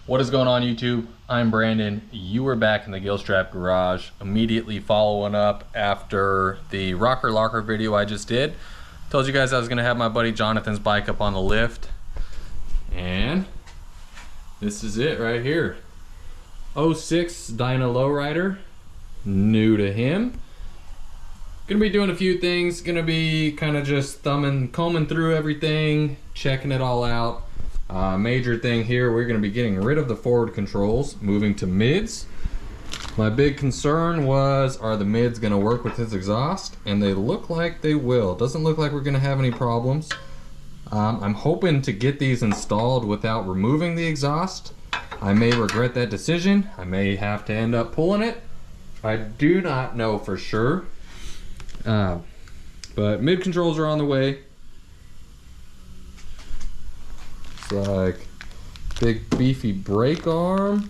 What is going on, YouTube? I'm Brandon. You are back in the Gill Strap Garage, immediately following up after the rocker locker video I just did. Told you guys I was gonna have my buddy Jonathan's bike up on the lift, and this is it right here. '06 Dyna lowrider, new to him. Gonna be doing a few things. Gonna be kind of just combing through everything, checking it all out. Major thing here, we're going to be getting rid of the forward controls, moving to mids. My big concern was, are the mids going to work with his exhaust? And they look like they will. Doesn't look like we're going to have any problems. I'm hoping to get these installed without removing the exhaust. I may regret that decision. I may have to end up pulling it. I do not know for sure. But mid controls are on the way. Like big beefy brake arm.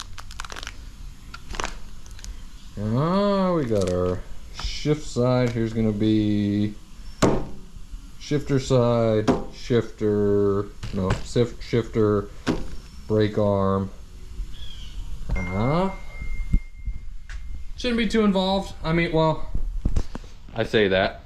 We got our shift side. Here's gonna be shifter side, shifter, brake arm. Shouldn't be too involved. I mean, well, I say that.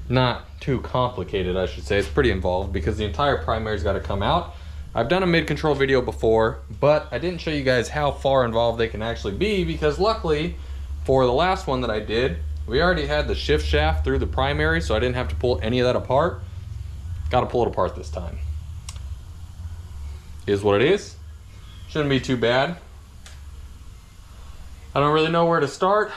Not too complicated, I should say. It's pretty involved because the entire primary's got to come out. I've done a mid-control video before, but I didn't show you guys how far involved they can actually be, because luckily for the last one that I did, we already had the shift shaft through the primary, so I didn't have to pull any of that apart. Got to pull it apart this time. Is what it is. Shouldn't be too bad. I don't really know where to start.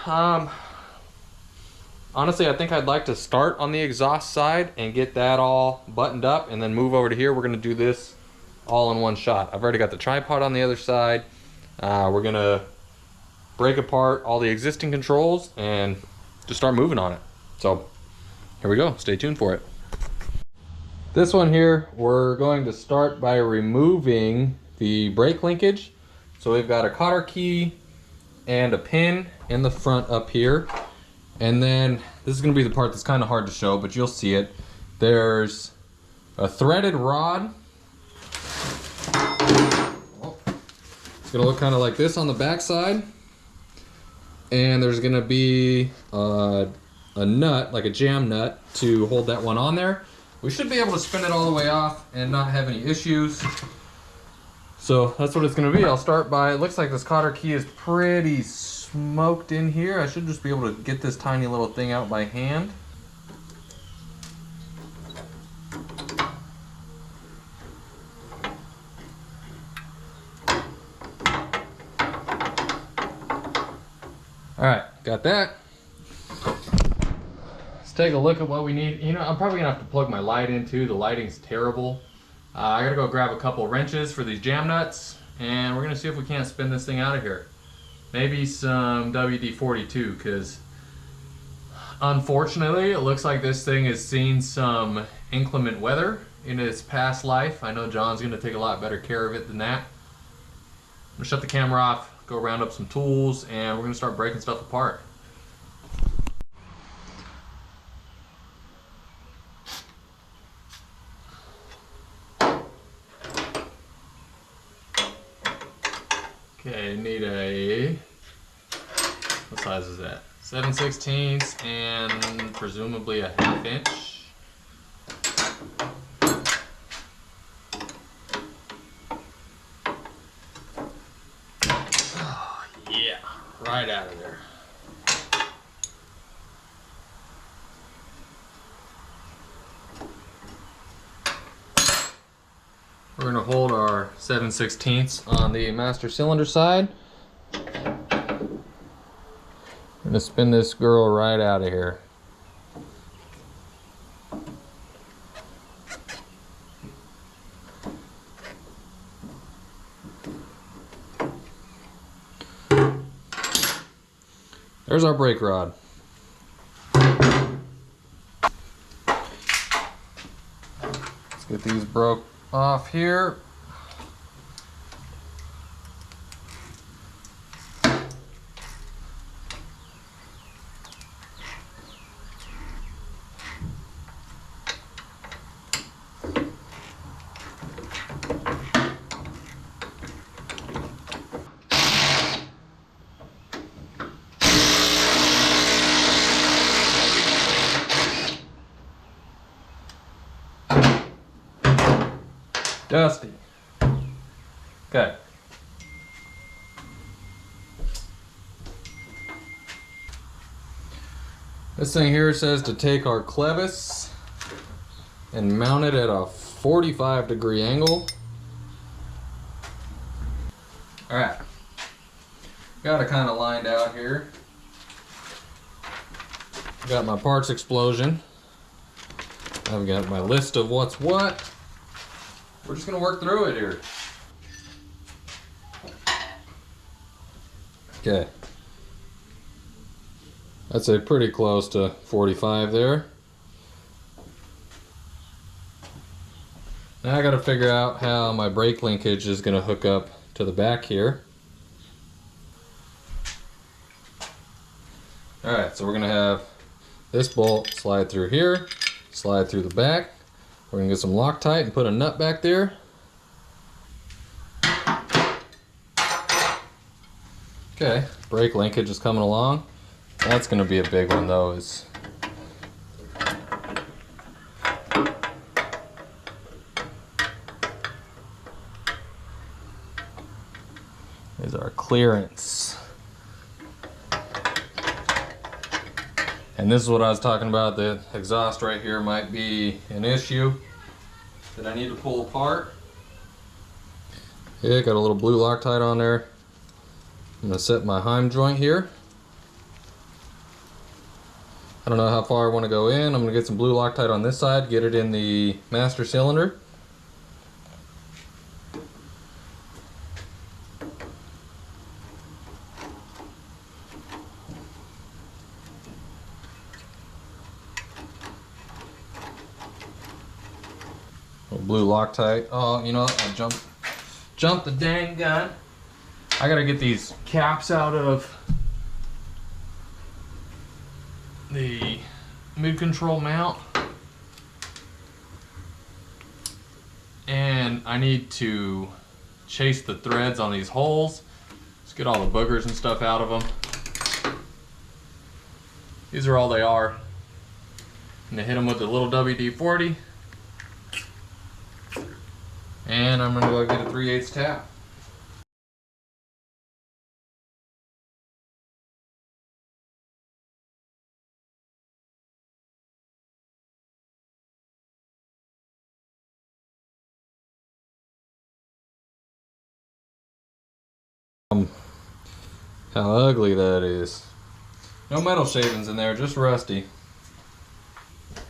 Honestly, I think I'd like to start on the exhaust side and get that all buttoned up and then move over to here. We're gonna do this all in one shot. I've already got the tripod on the other side. We're gonna break apart all the existing controls and just start moving on it. So here we go, stay tuned for it. This one here, we're going to start by removing the brake linkage. So we've got a cotter key and a pin in the front up here. And then this is going to be the part that's kind of hard to show, but you'll see it. There's a threaded rod. It's going to look kind of like this on the back side. And there's going to be a nut, like a jam nut, to hold that one on there. We should be able to spin it all the way off and not have any issues. So that's what it's going to be. I'll start by, it looks like this cotter key is pretty smoked in here. I should just be able to get this tiny little thing out by hand. Alright, got that. Let's take a look at what we need. You know, I'm probably gonna have to plug my light in too. The lighting's terrible. I gotta go grab a couple wrenches for these jam nuts, and we're gonna see if we can't spin this thing out of here. Maybe some WD-42, because unfortunately it looks like this thing has seen some inclement weather in its past life. I know John's going to take a lot better care of it than that. I'm going to shut the camera off, go round up some tools, and we're going to start breaking stuff apart. Okay, need a, what size is that? 7/16 and presumably a 1/2 inch. Oh, yeah, right out of there. We're going to hold our 7/16 on the master cylinder side. I'm going to spin this girl right out of here. There's our brake rod. Let's get these broke off here. Dusty. Okay. This thing here says to take our clevis and mount it at a 45-degree angle. Alright. Got it kind of lined out here. Got my parts explosion. I've got my list of what's what. We're just gonna work through it here. Okay. I'd say pretty close to 45 there. Now I gotta figure out how my brake linkage is gonna hook up to the back here. Alright, so we're gonna have this bolt slide through here, slide through the back. We're gonna get some Loctite and put a nut back there. Okay, brake linkage is coming along. That's gonna be a big one though. Is our clearance. And this is what I was talking about. The exhaust right here might be an issue that I need to pull apart. Yeah, got a little blue Loctite on there. I'm gonna set my Heim joint here. I don't know how far I want to go in. I'm gonna get some blue Loctite on this side, get it in the master cylinder. Blue Loctite. Oh, you know what? I jumped the dang gun. I gotta get these caps out of the mid-control mount. And I need to chase the threads on these holes. Let's get all the boogers and stuff out of them. These are all they are. I'm gonna hit them with the little WD-40. And I'm gonna go get a 3/8 tap. How ugly that is. No metal shavings in there, just rusty.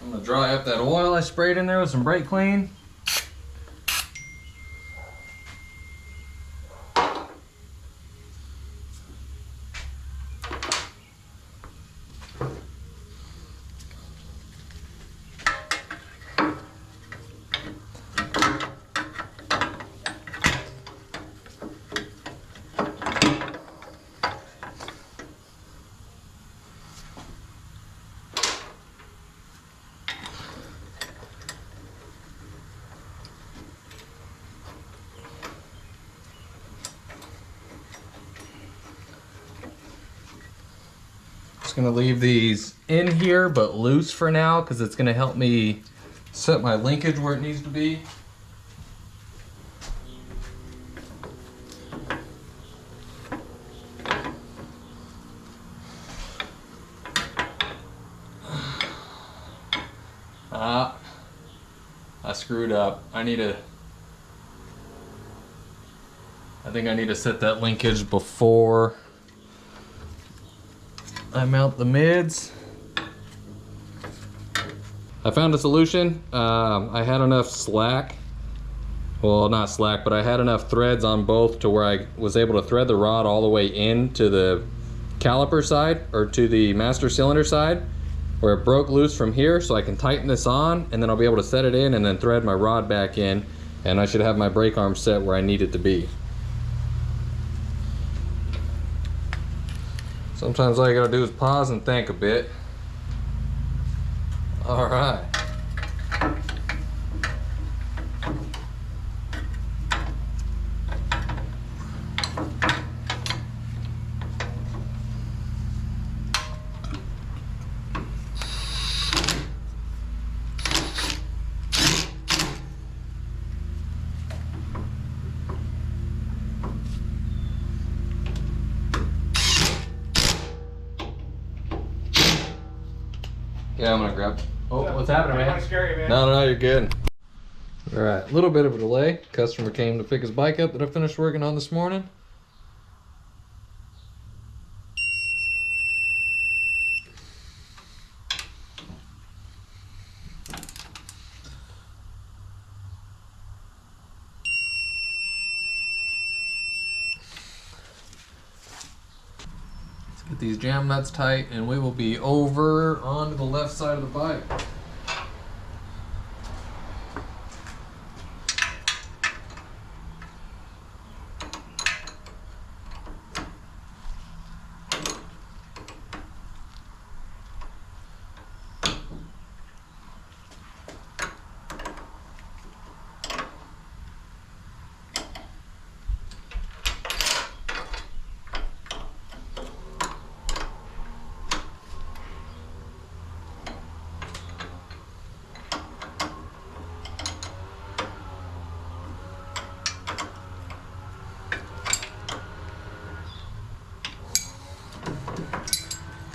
I'm gonna dry up that oil I sprayed in there with some brake clean. Just gonna leave these in here but loose for now because it's gonna help me set my linkage where it needs to be. I screwed up. I think I need to set that linkage before I mount the mids. I found a solution. I had enough slack. Well, not slack, but I had enough threads on both to where I was able to thread the rod all the way into the caliper side, or to the master cylinder side, where it broke loose from here, so I can tighten this on, and then I'll be able to set it in and then thread my rod back in, and I should have my brake arm set where I need it to be. Sometimes all you gotta do is pause and think a bit. All right. Yeah, I'm gonna grab. Oh, what's happening, man? I'm scary, man. No, you're good. All right, a little bit of a delay. Customer came to pick his bike up that I finished working on this morning. Let's get these jam nuts tight, and we will be over onto the left side of the bike.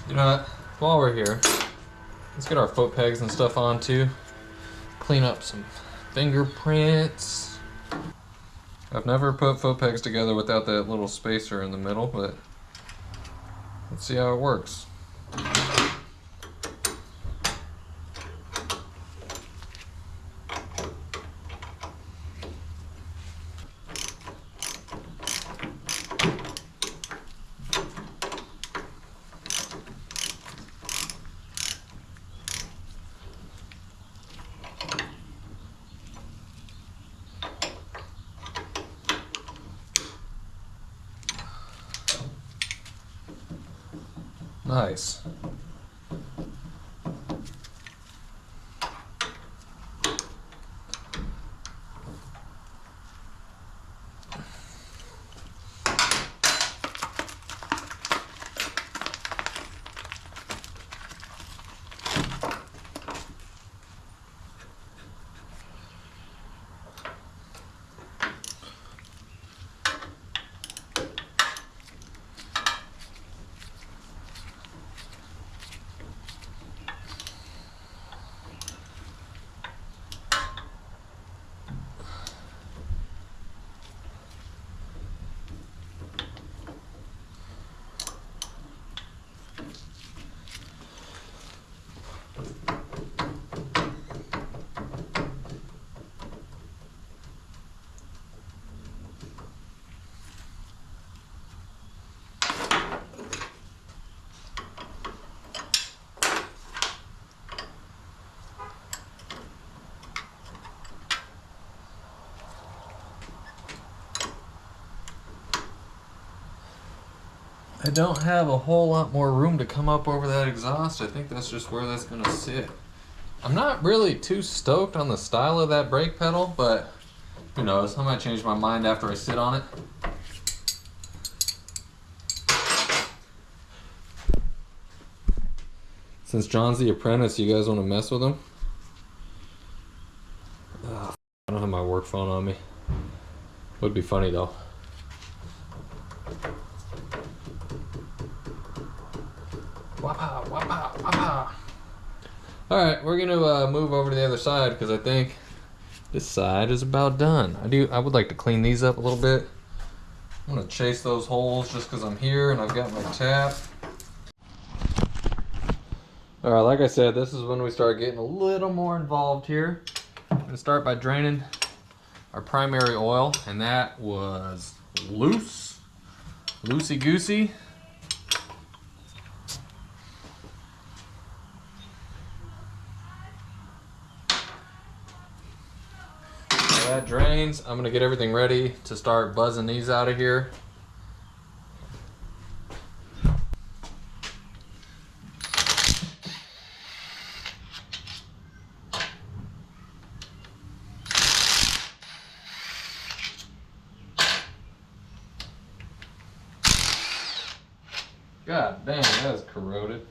You know what? While we're here, let's get our foot pegs and stuff on too. Clean up some fingerprints. I've never put foot pegs together without that little spacer in the middle, but let's see how it works. Nice. I don't have a whole lot more room to come up over that exhaust. I think that's just where that's gonna sit. I'm not really too stoked on the style of that brake pedal, but who knows? I might change my mind after I sit on it. Since John's the apprentice, you guys want to mess with him? Oh, I don't have my work phone on me. Would be funny though. Wapa, wapa, wapa. Alright, we're gonna move over to the other side because I think this side is about done. I would like to clean these up a little bit. I'm gonna chase those holes just because I'm here and I've got my tap. Alright, like I said, this is when we start getting a little more involved here. I'm gonna start by draining our primary oil, and that was loosey-goosey. That drains. I'm gonna get everything ready to start buzzing these out of here. God damn, that is corroded.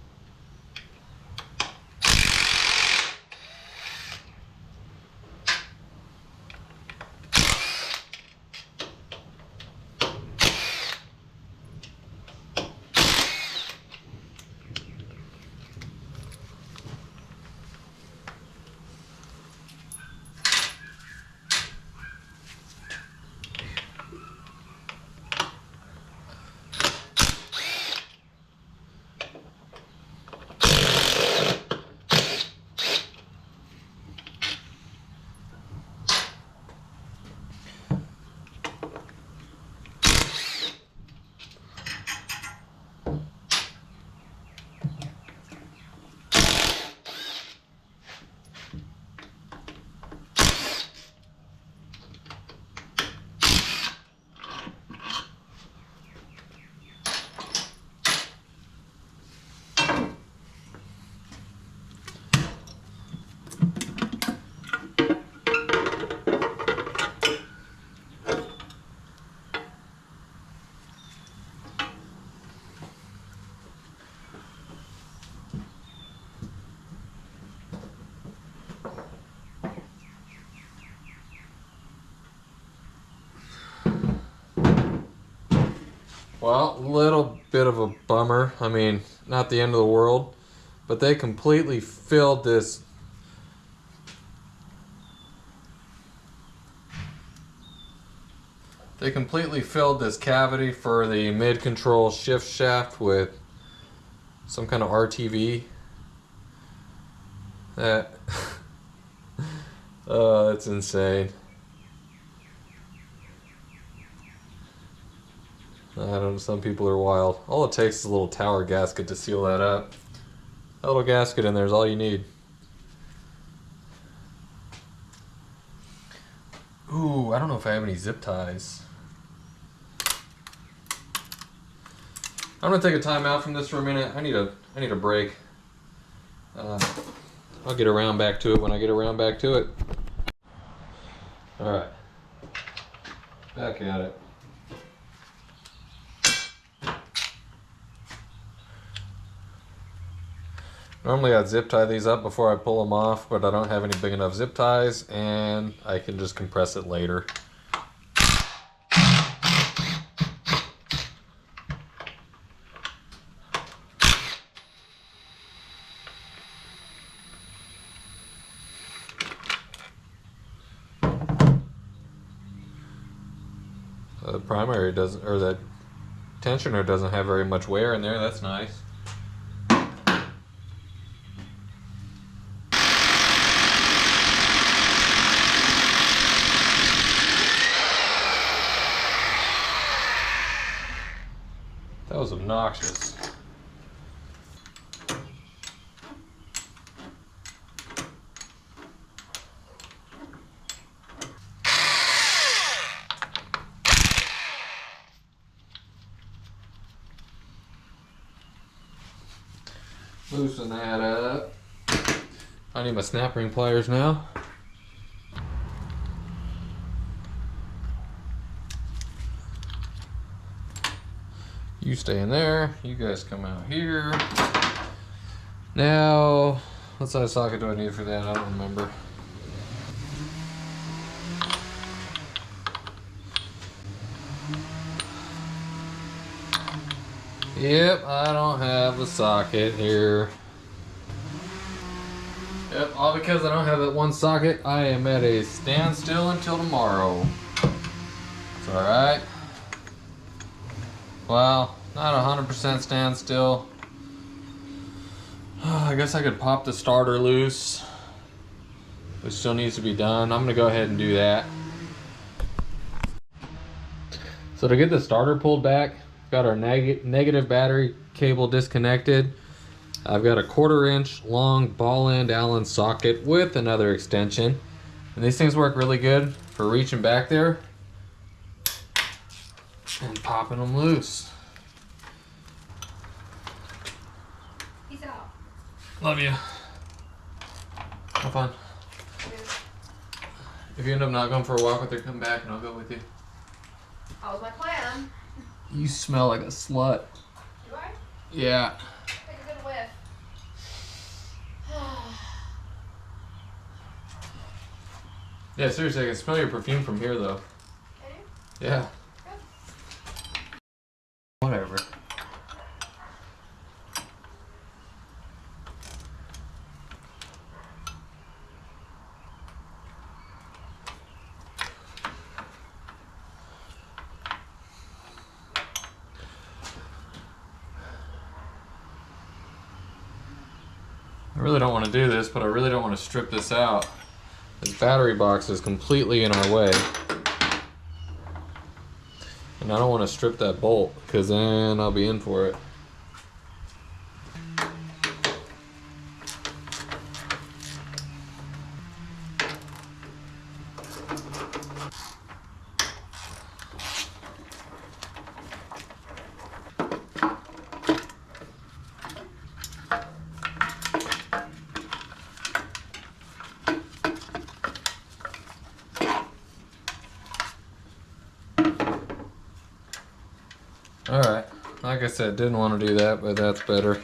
Well, a little bit of a bummer. I mean, not the end of the world, but they completely filled this. They completely filled this cavity for the mid-control shift shaft with some kind of RTV. That, oh, that's insane. I don't know, some people are wild. All it takes is a little tower gasket to seal that up. A little gasket in there is all you need. Ooh, I don't know if I have any zip ties. I'm gonna take a time out from this for a minute. I need a break. I'll get around back to it when I get around back to it. All right, back at it. Normally I'd zip tie these up before I pull them off, but I don't have any big enough zip ties, and I can just compress it later. The primary doesn't, or the tensioner doesn't have very much wear in there. That's nice. That was obnoxious. Loosen that up. I need my snap ring pliers now. You stay in there. You guys come out here. Now, what size socket do I need for that? I don't remember. Yep, I don't have a socket here. Yep, all because I don't have that one socket. I am at a standstill until tomorrow. It's alright. Well, not 100% standstill. I guess I could pop the starter loose, which still needs to be done. I'm gonna go ahead and do that. So to get the starter pulled back, got our negative battery cable disconnected. I've got a 1/4 inch long ball end Allen socket with another extension. And these things work really good for reaching back there and popping them loose. Peace out. Love you. Have fun. If you end up not going for a walk with her, come back and I'll go with you. That was my plan. You smell like a slut. Do I? Yeah. Take a good whiff. Yeah, seriously, I can smell your perfume from here though. Can you? Yeah. Good. Whatever. I really don't want to do this, but I really don't want to strip this out. This battery box is completely in our way. And I don't want to strip that bolt, because then I'll be in for it. Alright, like I said, didn't want to do that, but that's better.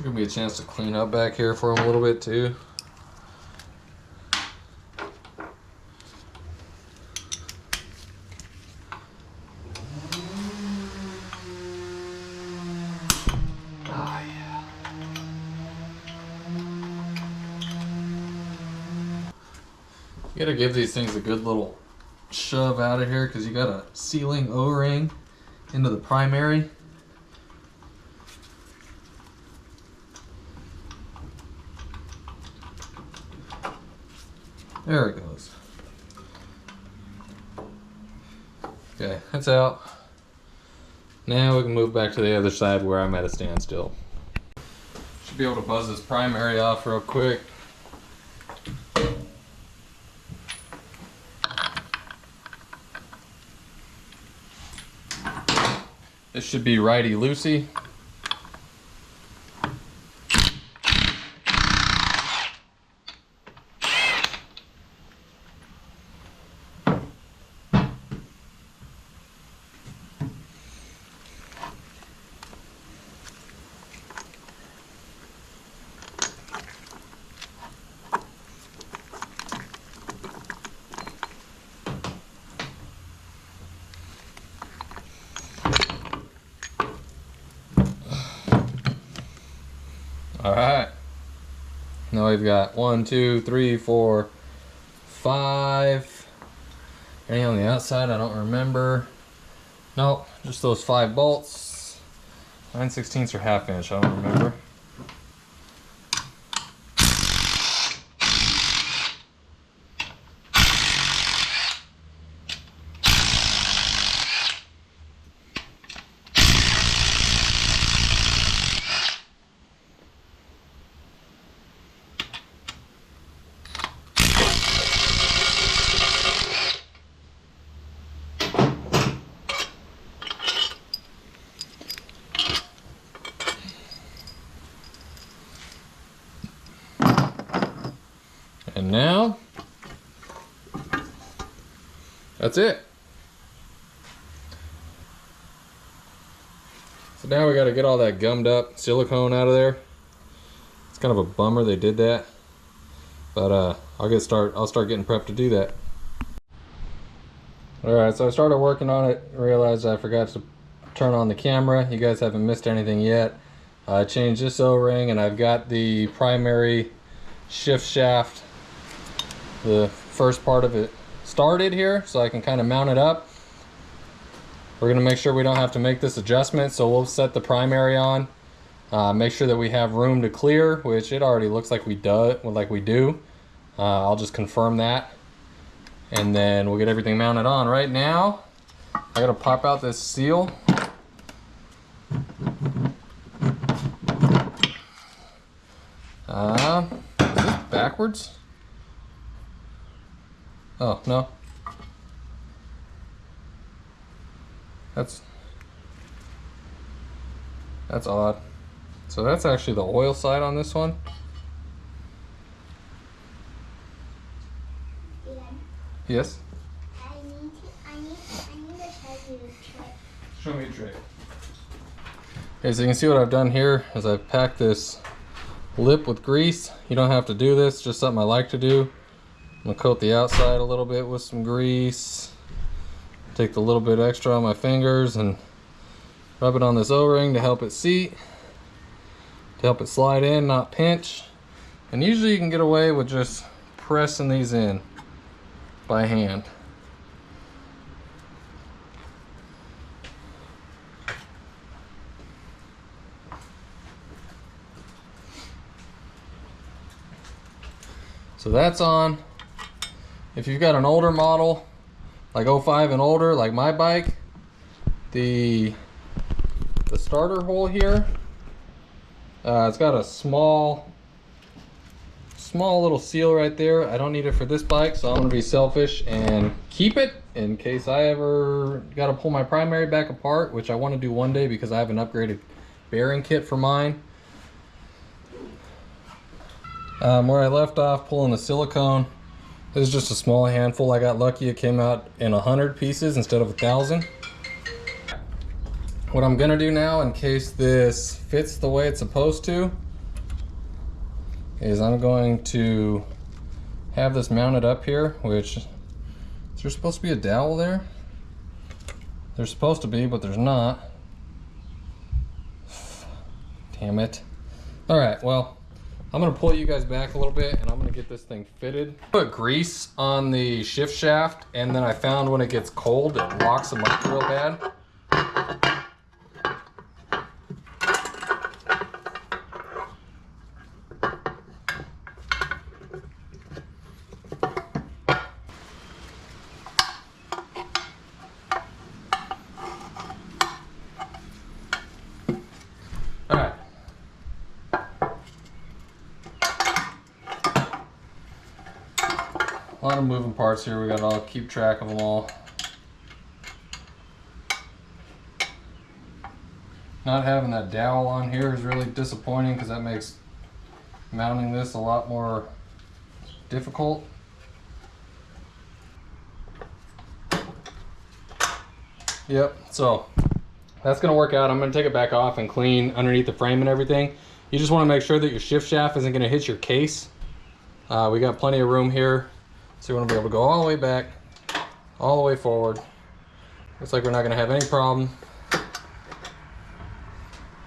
Give me a chance to clean up back here for him a little bit too. You gotta give these things a good little shove out of here because you got a sealing O-ring into the primary. There it goes. Okay, that's out. Now we can move back to the other side where I'm at a standstill. Should be able to buzz this primary off real quick. This should be righty-loosey. All right, now we've got 1, 2, 3, 4, 5. Any on the outside? I don't remember. Nope, just those 5 bolts. 9/16 or 1/2 inch, I don't remember. And now, that's it. So now we got to get all that gummed up silicone out of there. It's kind of a bummer they did that, but I'll start getting prepped to do that. All right, so I started working on it. Realized I forgot to turn on the camera. You guys haven't missed anything yet. I changed this O-ring, and I've got the primary shift shaft, the first part of it, started here, so I can kind of mount it up. We're going to make sure we don't have to make this adjustment, so we'll set the primary on, make sure that we have room to clear, which it already looks like we do. I'll just confirm that, and then we'll get everything mounted on. Right now I gotta pop out this seal. Is it backwards? Oh, no. That's odd. So that's actually the oil side on this one. Yes? I need to show you a trick. Show me a trick. Okay, so you can see what I've done here is I've packed this lip with grease. You don't have to do this, just something I like to do. I'm gonna coat the outside a little bit with some grease. Take the little bit extra on my fingers and rub it on this O-ring to help it seat, to help it slide in, not pinch. And usually you can get away with just pressing these in by hand. So that's on. If you've got an older model, like 05 and older, like my bike, the starter hole here, it's got a small little seal right there. I don't need it for this bike, so I'm gonna be selfish and keep it in case I ever gotta pull my primary back apart, which I want to do one day because I have an upgraded bearing kit for mine. Where I left off pulling the silicone, this is just a small handful. I got lucky, it came out in 100 pieces instead of 1,000. What I'm gonna do now, in case this fits the way it's supposed to, is I'm going to have this mounted up here, which, is there supposed to be a dowel there? There's supposed to be, but there's not. Damn it. All right, well, I'm gonna pull you guys back a little bit and I'm gonna get this thing fitted. Put grease on the shift shaft, and then I found when it gets cold, it locks them up real bad. Alright. A lot of moving parts here. We gotta all keep track of them all. Not having that dowel on here is really disappointing because that makes mounting this a lot more difficult. Yep, so that's gonna work out. I'm gonna take it back off and clean underneath the frame and everything. You just wanna make sure that your shift shaft isn't gonna hit your case. We got plenty of room here. So you wanna be able to go all the way back, all the way forward. Looks like we're not gonna have any problem.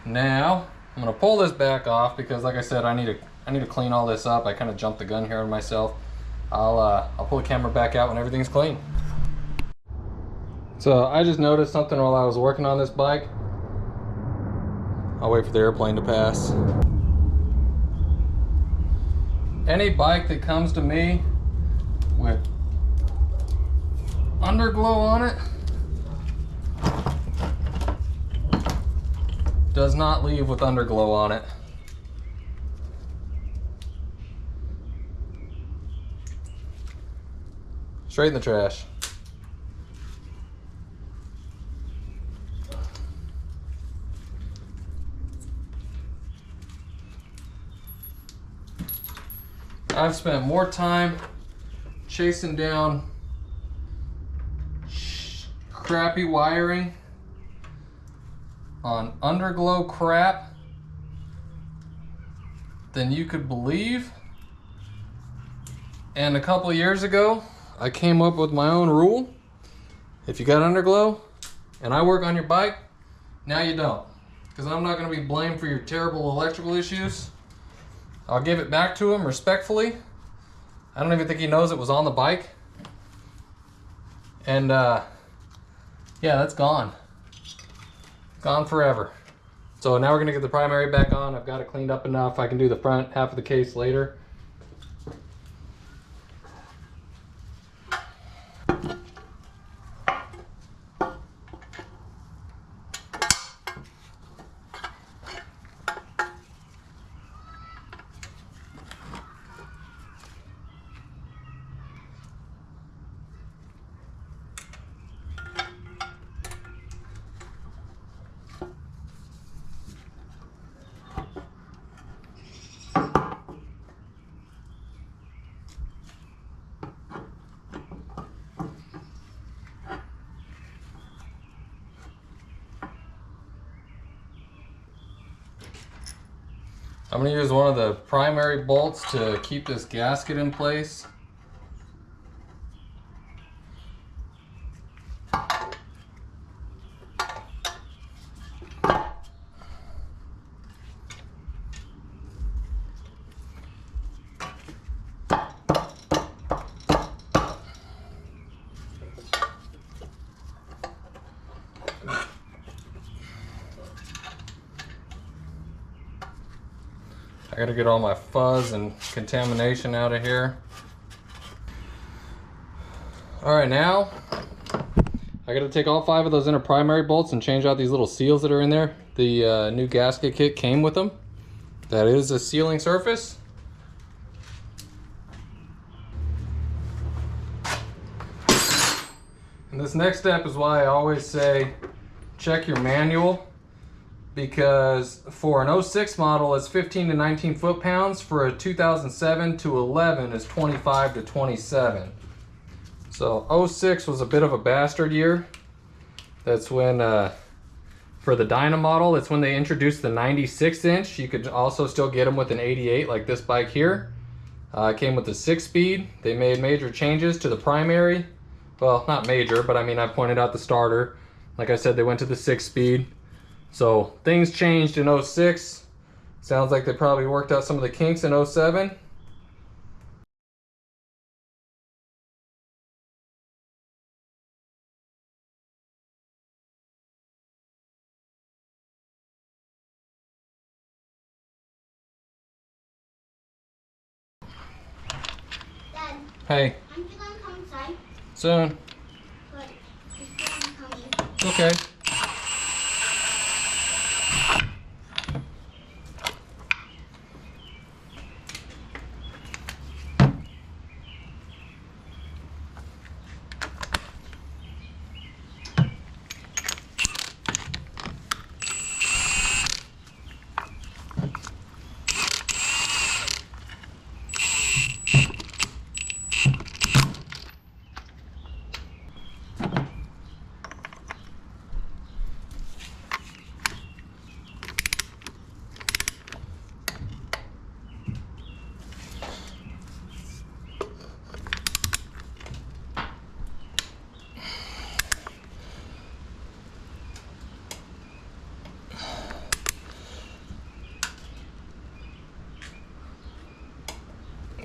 Now, I'm gonna pull this back off because like I said, I need to clean all this up. I kind of jumped the gun here on myself. I'll pull the camera back out when everything's clean. So I just noticed something while I was working on this bike. I'll wait for the airplane to pass. Any bike that comes to me with underglow on it does not leave with underglow on it. Straight in the trash. I've spent more time chasing down crappy wiring on underglow crap than you could believe. And a couple of years ago, I came up with my own rule. If you got underglow and I work on your bike, now you don't. Because I'm not going to be blamed for your terrible electrical issues. I'll give it back to him respectfully. I don't even think he knows it was on the bike. And yeah, that's gone. Gone forever. So now we're gonna get the primary back on. I've got it cleaned up enough. I can do the front half of the case later. I'm going to use one of the primary bolts to keep this gasket in place. I gotta get all my fuzz and contamination out of here. All right, now I gotta take all 5 of those inner primary bolts and change out these little seals that are in there. The new gasket kit came with them. That is a sealing surface. And this next step is why I always say check your manual. Because for an 06 model, it's 15 to 19 foot-pounds. For a 2007 to 11 is 25 to 27. So 06 was a bit of a bastard year. That's when, for the Dyna model, it's when they introduced the 96 inch. You could also still get them with an 88 like this bike here. It came with the 6-speed. They made major changes to the primary. Well, not major, but I mean, I pointed out the starter. Like I said, they went to the 6-speed. So things changed in 06. Sounds like they probably worked out some of the kinks in '07. Dad, Hey, aren't you gonna come inside? soon. But you still haven't come. Okay.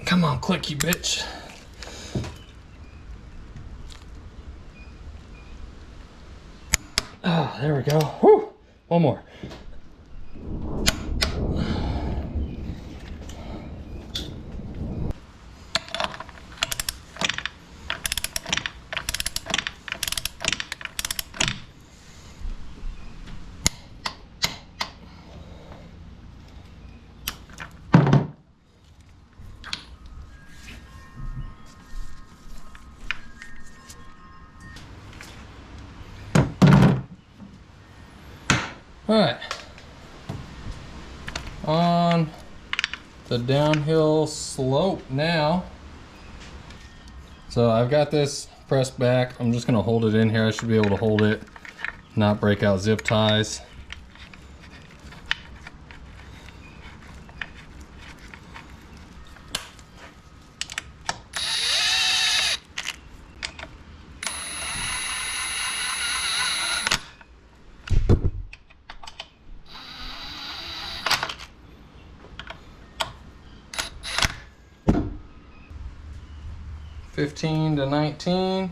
Come on, click, you bitch. Oh, there we go. Whew. One more. All right. On the downhill slope now. So I've got this pressed back. I'm just gonna hold it in here. I should be able to hold it, not break out zip ties. (15 to 19).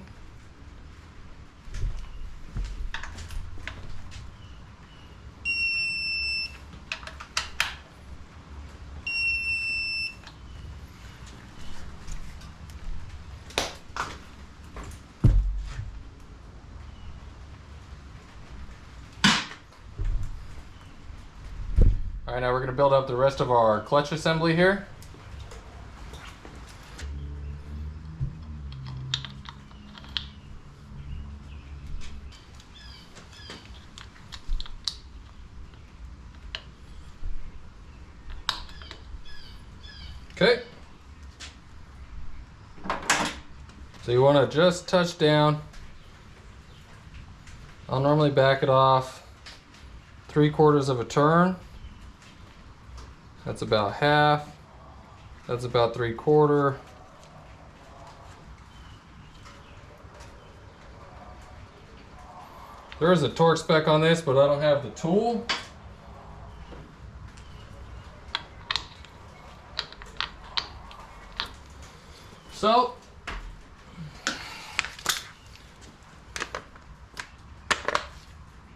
All right, now we're going to build up the rest of our clutch assembly here. Okay. So you want to just touch down. I'll normally back it off 3/4 of a turn. That's about half. That's about 3/4. There is a torque spec on this, but I don't have the tool. So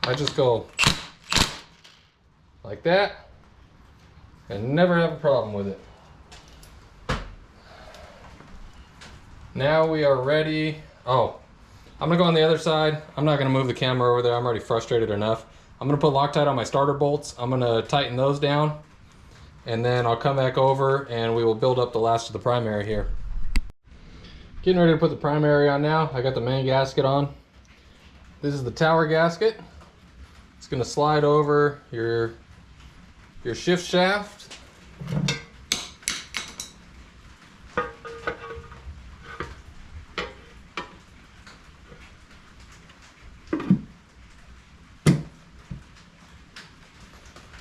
I just go like that and never have a problem with it. Now we are ready. Oh, I'm gonna go on the other side. I'm not gonna move the camera over there. I'm already frustrated enough. I'm gonna put Loctite on my starter bolts. I'm gonna tighten those down, and then I'll come back over and we will build up the last of the primary here. Getting ready to put the primary on now. I got the main gasket on. This is the tower gasket. It's gonna slide over your shift shaft.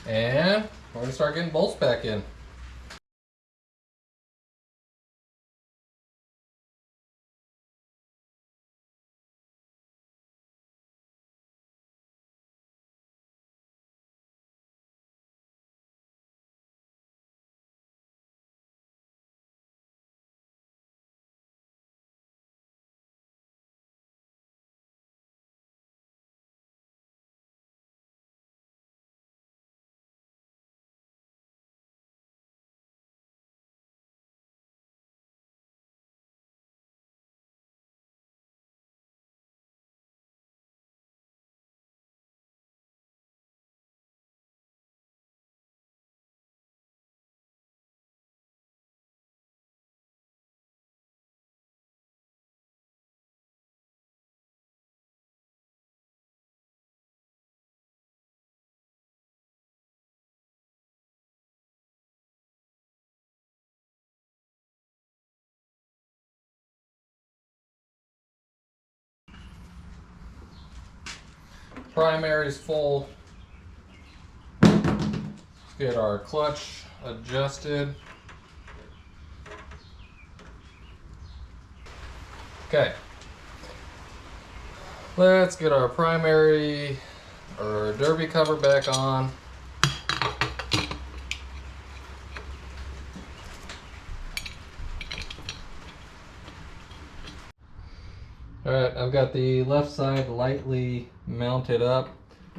And we're gonna start getting bolts back in. primary's full. Let's get our clutch adjusted. Okay. Let's get our primary or derby cover back on. Alright, I've got the left side lightly mounted up.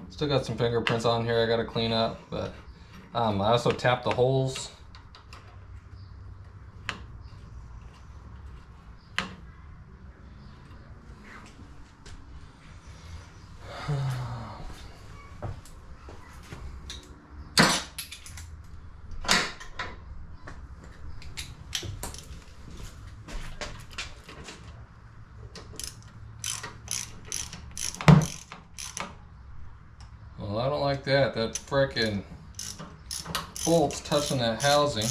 Still got some fingerprints on here I gotta clean up, but I also tapped the holes. Well, I don't like that. That frickin' bolt's touching that housing.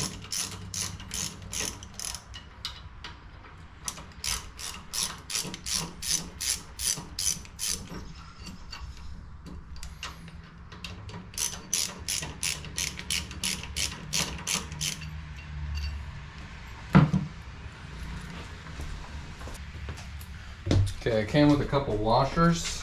Okay, it came with a couple washers.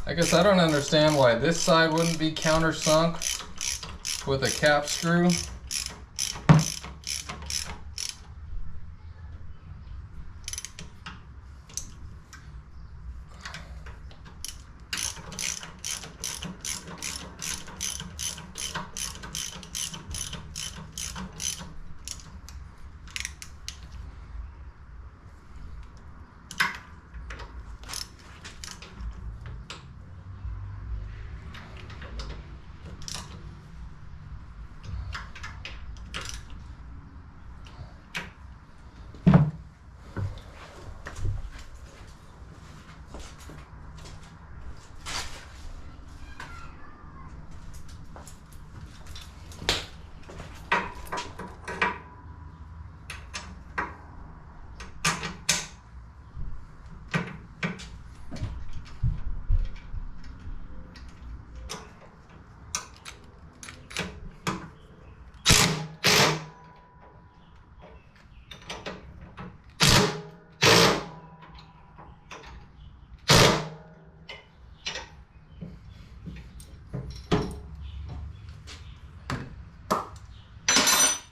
I guess I don't understand why this side wouldn't be countersunk with a cap screw.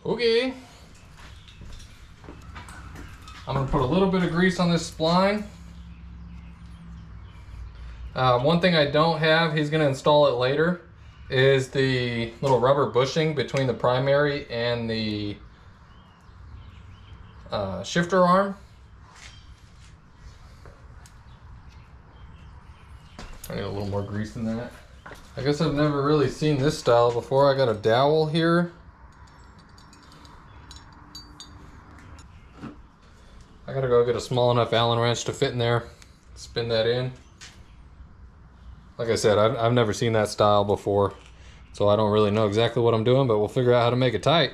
Okay. I'm going to put a little bit of grease on this spline. One thing I don't have, he's going to install it later, is the little rubber bushing between the primary and the shifter arm. I need a little more grease than that. I guess I've never really seen this style before. I got a dowel here. I gotta go get a small enough Allen wrench to fit in there. Spin that in. Like I said, I've never seen that style before, so I don't really know exactly what I'm doing, but we'll figure out how to make it tight.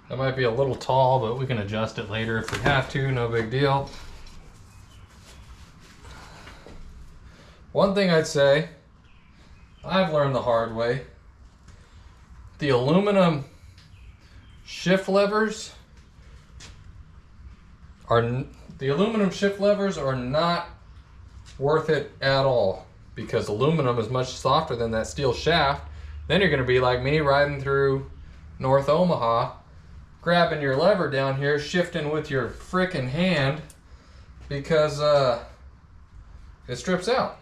That might be a little tall, but we can adjust it later if we have to, no big deal. One thing I'd say, I've learned the hard way. The aluminum shift levers are not worth it at all, because aluminum is much softer than that steel shaft. Then you're going to be like me riding through North Omaha, grabbing your lever down here, shifting with your frickin' hand because it strips out.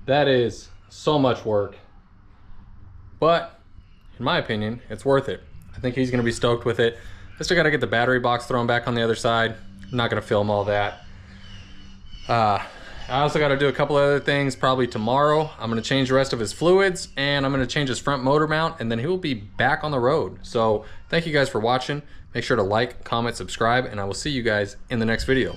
That is so much work. But in my opinion, it's worth it. I think he's gonna be stoked with it. I still gotta get the battery box thrown back on the other side. I'm not gonna film all that. I also gotta do a couple other things probably tomorrow. I'm gonna change the rest of his fluids and I'm gonna change his front motor mount, and then he will be back on the road. So thank you guys for watching. Make sure to like, comment, subscribe, and I will see you guys in the next video.